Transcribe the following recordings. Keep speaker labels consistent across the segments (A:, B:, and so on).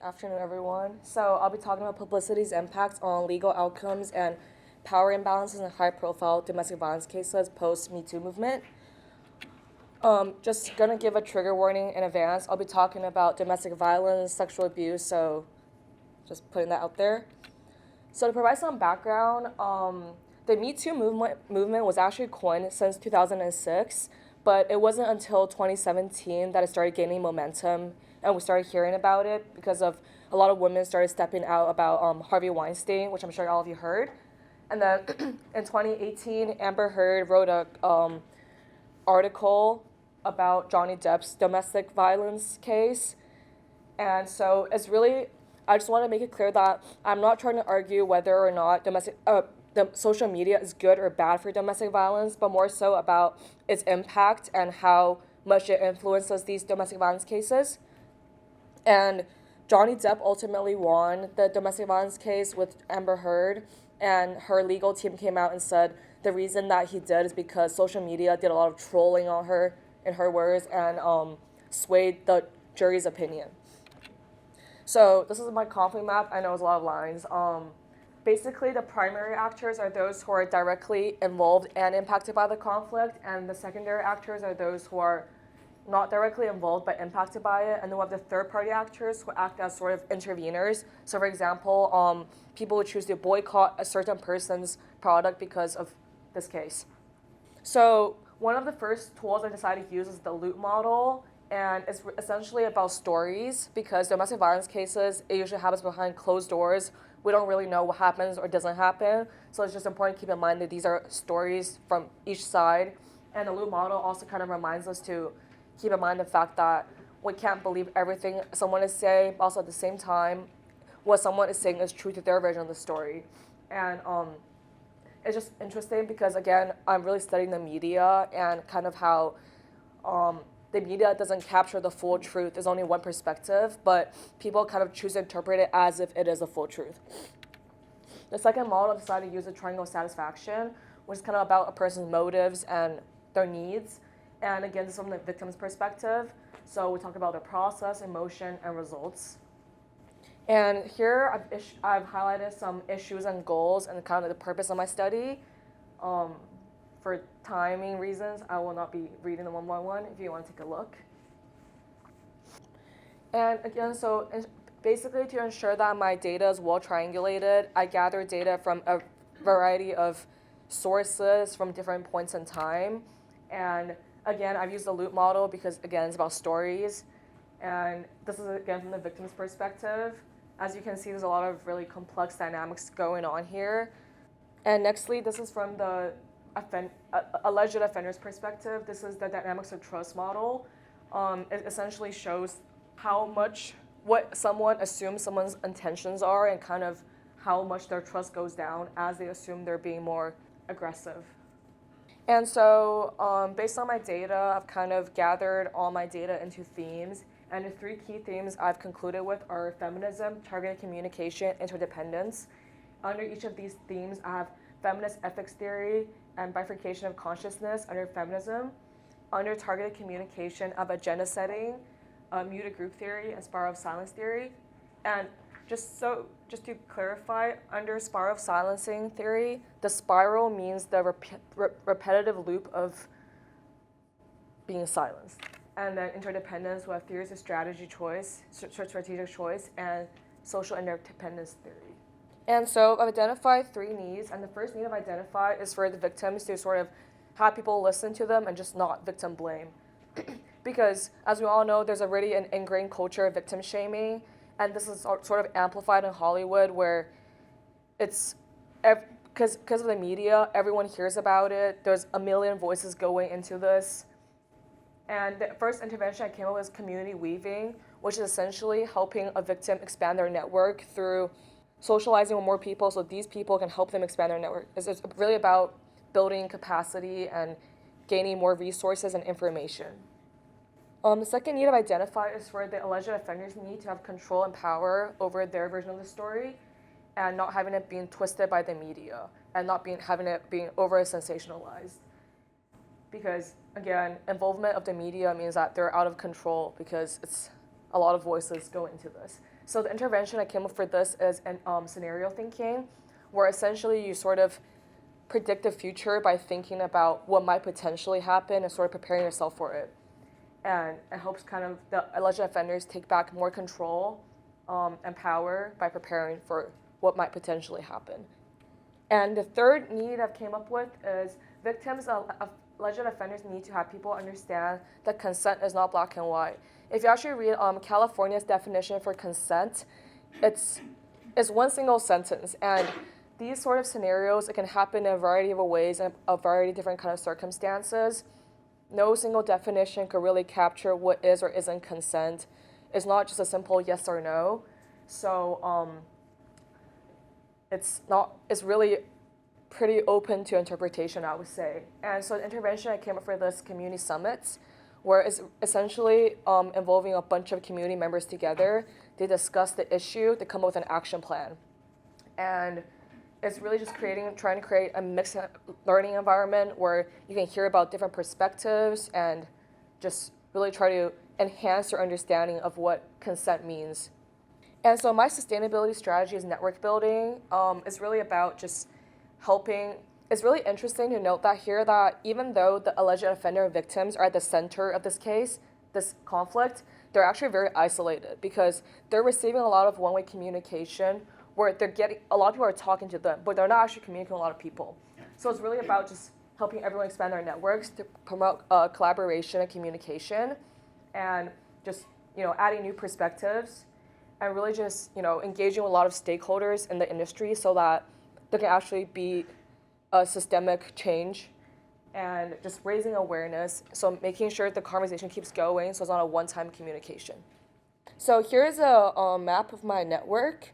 A: Afternoon, everyone. So I'll be talking about publicity's impact on legal outcomes and power imbalances in high-profile domestic violence cases post-MeToo movement. Just gonna give a trigger warning in advance. I'll be talking about domestic violence, sexual abuse, so just putting that out there. So to provide some background, the Me Too movement was actually coined since 2006, but it wasn't until 2017 that it started gaining momentum and we started hearing about it because of a lot of women started stepping out about Harvey Weinstein, which I'm sure all of you heard. And then in 2018, Amber Heard wrote a article about Johnny Depp's domestic violence case. And so it's really, I just want to make it clear that I'm not trying to argue whether or not the social media is good or bad for domestic violence, but more so about its impact and how much it influences these domestic violence cases. And Johnny Depp ultimately won the domestic violence case with Amber Heard, and her legal team came out and said the reason that he did is because social media did a lot of trolling on her, in her words, and swayed the jury's opinion. So this is my conflict map. I know it's a lot of lines. Basically, the primary actors are those who are directly involved and impacted by the conflict, and the secondary actors are those who are not directly involved but impacted by it. And then we have the third-party actors who act as sort of interveners. So, for example, people who choose to boycott a certain person's product because of this case. So one of the first tools I decided to use is the loop model, and it's essentially about stories because domestic violence cases, it usually happens behind closed doors. We don't really know what happens or doesn't happen, so it's just important to keep in mind that these are stories from each side. And the loop model also kind of reminds us to keep in mind the fact that we can't believe everything someone is saying, but also at the same time, what someone is saying is true to their version of the story. And it's just interesting because, again, I'm really studying the media and kind of how the media doesn't capture the full truth. There's only one perspective, but people kind of choose to interpret it as if it is a full truth. The second model, I decided to use the triangle of satisfaction, which is kind of about a person's motives and their needs. And again, this is from the victim's perspective. So we talk about the process, emotion, and results. And here I've highlighted some issues and goals and kind of the purpose of my study. For timing reasons, I will not be reading them one by one if you want to take a look. And again, so basically to ensure that my data is well triangulated, I gather data from a variety of sources from different points in time. And again, I've used the loop model because, again, it's about stories. And this is, again, from the victim's perspective. As you can see, there's a lot of really complex dynamics going on here. And nextly, this is from the alleged offender's perspective. This is the dynamics of trust model. It essentially shows what someone assumes someone's intentions are and kind of how much their trust goes down as they assume they're being more aggressive. And so based on my data, I've kind of gathered all my data into themes. And the three key themes I've concluded with are feminism, targeted communication, interdependence. Under each of these themes, I have feminist ethics theory and bifurcation of consciousness under feminism. Under targeted communication, I have agenda setting, muted group theory, and spiral of silence theory. And just to clarify, under spiral of silencing theory, the spiral means the repetitive loop of being silenced. And then interdependence, we have theories of strategic choice, strategic choice, and social interdependence theory. And so I've identified three needs, and the first need I've identified is for the victims to sort of have people listen to them and just not victim blame. Because, as we all know, there's already an ingrained culture of victim shaming, and this is sort of amplified in Hollywood where it's, because of the media, everyone hears about it, there's a million voices going into this. And the first intervention I came up with was community weaving, which is essentially helping a victim expand their network through socializing with more people so these people can help them expand their network. It's really about building capacity and gaining more resources and information. The second need I've identified is for the alleged offenders need to have control and power over their version of the story and not having it being twisted by the media and not having it being over-sensationalized. Because, again, involvement of the media means that they're out of control because it's a lot of voices go into this. So the intervention I came up for this is scenario thinking, where essentially you sort of predict the future by thinking about what might potentially happen and sort of preparing yourself for it. And it helps kind of the alleged offenders take back more control and power by preparing for what might potentially happen. And the third need I've came up with is victims of alleged offenders need to have people understand that consent is not black and white. If you actually read California's definition for consent, it's one single sentence. And these sort of scenarios, it can happen in a variety of ways and a variety of different kind of circumstances. No single definition could really capture what is or isn't consent. It's not just a simple yes or no. So it's really pretty open to interpretation, I would say. And so the intervention I came up for this community summits, where it's essentially involving a bunch of community members together. They discuss the issue, they come up with an action plan. And it's really just trying to create a mixed learning environment where you can hear about different perspectives and just really try to enhance your understanding of what consent means. And so my sustainability strategy is network building. It's really about just helping. It's really interesting to note that here that even though the alleged offender victims are at the center of this case, this conflict, they're actually very isolated because they're receiving a lot of one-way communication where a lot of people are talking to them, but they're not actually communicating with a lot of people. So it's really about just helping everyone expand their networks to promote collaboration and communication, and just adding new perspectives, and really just engaging with a lot of stakeholders in the industry so that there can actually be a systemic change, and just raising awareness. So making sure the conversation keeps going, so it's not a one-time communication. So here's a map of my network.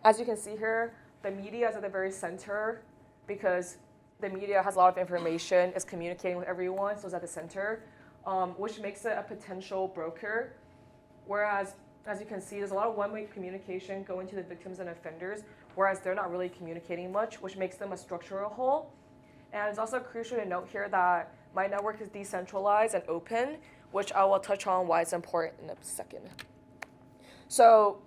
A: As you can see here, the media is at the very center because the media has a lot of information, is communicating with everyone, so it's at the center, which makes it a potential broker. Whereas, as you can see, there's a lot of one-way communication going to the victims and offenders, whereas they're not really communicating much, which makes them a structural whole. And it's also crucial to note here that my network is decentralized and open, which I will touch on why it's important in a second. So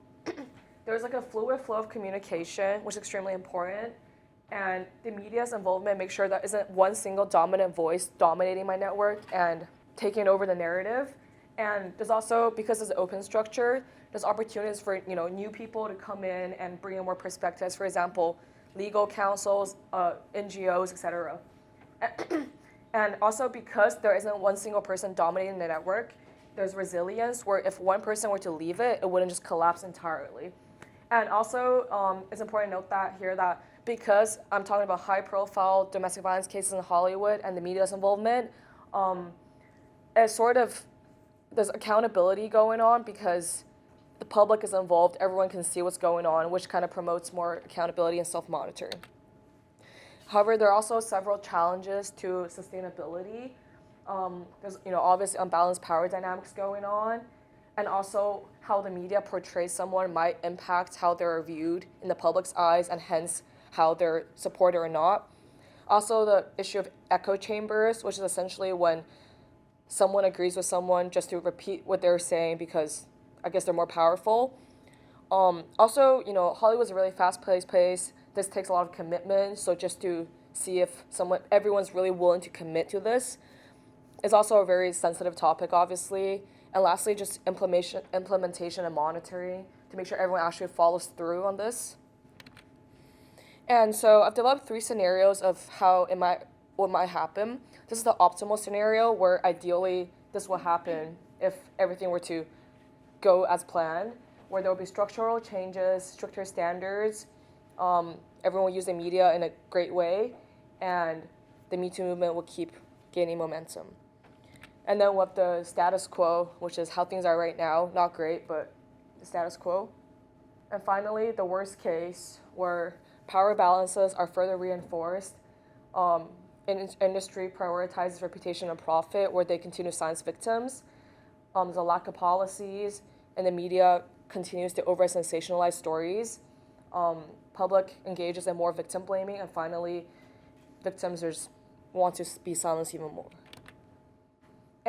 A: there's like a fluid flow of communication, which is extremely important. And the media's involvement makes sure that isn't one single dominant voice dominating my network and taking over the narrative. And there's also, because it's an open structure, there's opportunities for new people to come in and bring in more perspectives. For example, legal counsels, NGOs, etc. And also because there isn't one single person dominating the network, there's resilience where if one person were to leave it, it wouldn't just collapse entirely. And also, it's important to note that here that because I'm talking about high-profile domestic violence cases in Hollywood and the media's involvement, there's accountability going on because the public is involved, everyone can see what's going on, which kind of promotes more accountability and self-monitoring. However, there are also several challenges to sustainability. There's obviously unbalanced power dynamics going on, and also how the media portrays someone might impact how they're viewed in the public's eyes and hence how they're supported or not. Also the issue of echo chambers, which is essentially when someone agrees with someone just to repeat what they're saying because I guess they're more powerful. Also, Hollywood's a really fast-paced place. This takes a lot of commitment, so just to see if everyone's really willing to commit to this is also a very sensitive topic, obviously. And lastly, just implementation and monitoring to make sure everyone actually follows through on this. And so I've developed 3 scenarios of what might happen. This is the optimal scenario where ideally this will happen if everything were to go as planned, where there will be structural changes, stricter standards, everyone will use the media in a great way, and the Me Too movement will keep gaining momentum. And then with the status quo, which is how things are right now, not great, but the status quo. And finally, the worst case, where power balances are further reinforced, industry prioritizes reputation and profit, where they continue to silence victims. There's a lack of policies, and the media continues to over-sensationalize stories. Public engages in more victim blaming, and finally, victims just want to be silenced even more.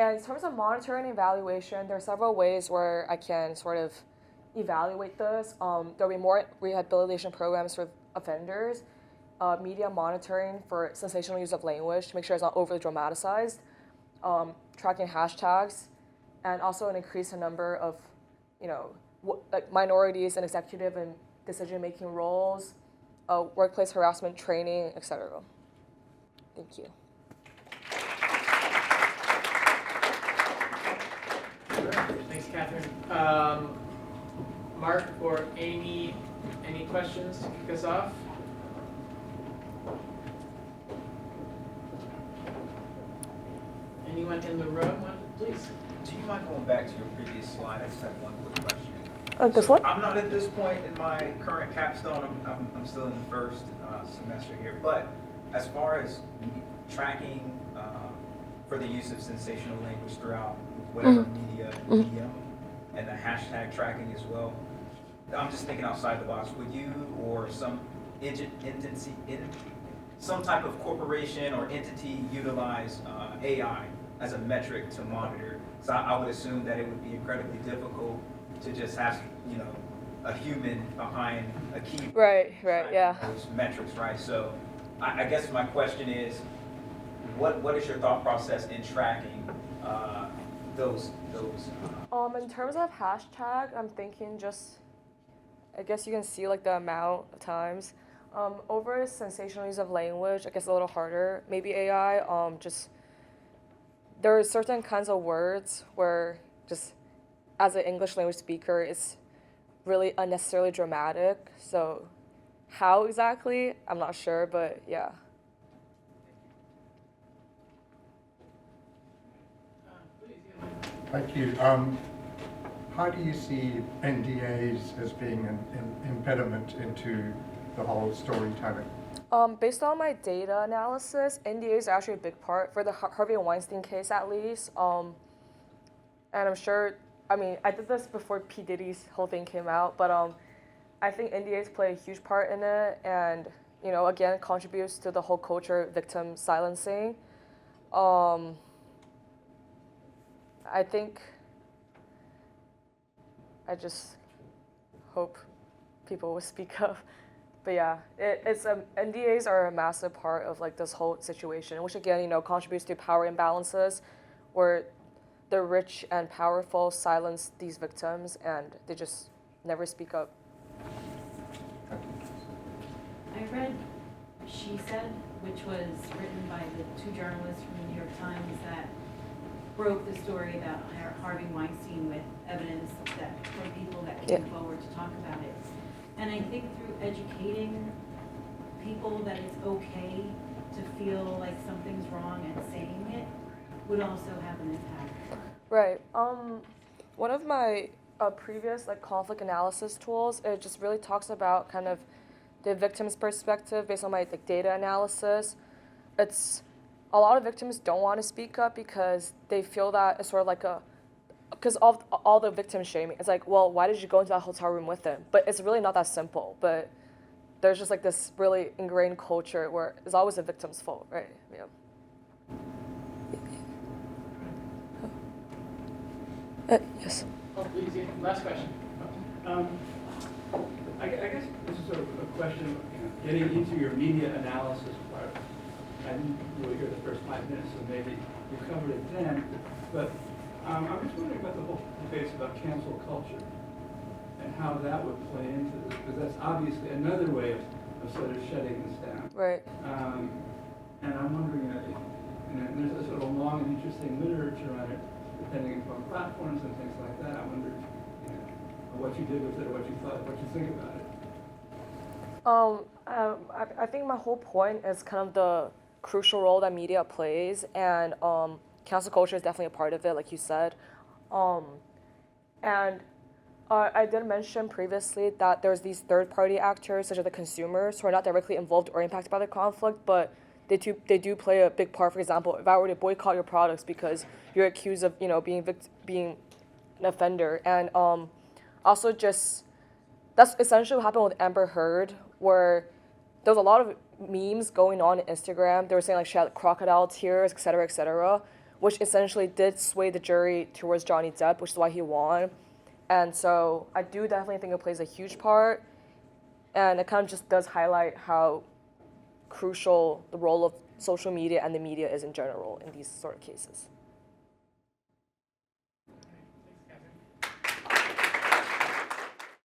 A: And in terms of monitoring and evaluation, there are several ways where I can sort of evaluate this. There'll be more rehabilitation programs for offenders, media monitoring for sensational use of language to make sure it's not overly dramatized, tracking hashtags, and also an increase in number of, like minorities in executive and decision-making roles, workplace harassment training, etc. Thank you.
B: Thanks, Catherine. Mark or Amy, any questions to kick us off? Anyone in the room? Please.
C: Do you mind going back to your previous slide? I just have one quick question.
A: This one?
C: I'm not at this point in my current capstone. I'm still in the first semester here. But as far as tracking for the use of sensational language throughout whatever media medium and the hashtag tracking as well, I'm just thinking outside the box. Would you or some some type of corporation or entity utilize AI as a metric to monitor? So I would assume that it would be incredibly difficult to just have, a human behind a keyboard.
A: Right, yeah.
C: Those metrics, right? So I guess my question is, what is your thought process in tracking those?
A: In terms of hashtag, I'm thinking I guess you can see like the amount of times. Over sensational use of language, I guess a little harder. Maybe AI, there are certain kinds of words where just as an English language speaker, it's really unnecessarily dramatic. So how exactly, I'm not sure, but yeah.
D: Thank you. How do you see NDAs as being an impediment into the whole storytelling?
A: Based on my data analysis, NDAs are actually a big part for the Harvey Weinstein case, at least. And I'm sure, I did this before P. Diddy's whole thing came out, but I think NDAs play a huge part in it, and again, contributes to the whole culture of victim silencing. I just hope people will speak up. But yeah, NDAs are a massive part of like this whole situation, which again, contributes to power imbalances, where the rich and powerful silence these victims, and they just never speak up.
E: I read She Said, which was written by the two journalists from the New York Times that broke the story about Harvey Weinstein with evidence that from people that came forward to talk about it. And I think through educating people that it's okay to feel like something's wrong and saying it would also have an impact.
A: Right. One of my previous conflict analysis tools, it just really talks about kind of the victim's perspective based on my data analysis. It's a lot of victims don't want to speak up because they feel that it's sort of like because all the victim shaming. It's like, well, why did you go into that hotel room with him? But it's really not that simple. But there's just this really ingrained culture where it's always the victim's fault, right? Yeah. Yes.
B: Oh, please, yeah. Last question.
F: I guess this is a question, getting into your media analysis part. I didn't really hear the first 5 minutes, so maybe you covered it then. But I'm just wondering about the whole debate about cancel culture and how that would play into this, because that's obviously another way of sort of shutting this down.
A: Right.
F: And I'm wondering, there's a sort of long and interesting literature on it, depending upon platforms and things like that. I wondered what you did with it, or what you thought, what you think about it.
A: I think my whole point is kind of the crucial role that media plays, and cancel culture is definitely a part of it, like you said. And I did mention previously that there's these third-party actors, such as the consumers, who are not directly involved or impacted by the conflict, but they do play a big part. For example, if I were to boycott your products because you're accused of being an offender, and also just that's essentially what happened with Amber Heard, where there was a lot of memes going on Instagram. They were saying she had crocodile tears, et cetera, which essentially did sway the jury towards Johnny Depp, which is why he won. And so I do definitely think it plays a huge part. And it kind of just does highlight how crucial the role of social media and the media is in general in these sort of cases.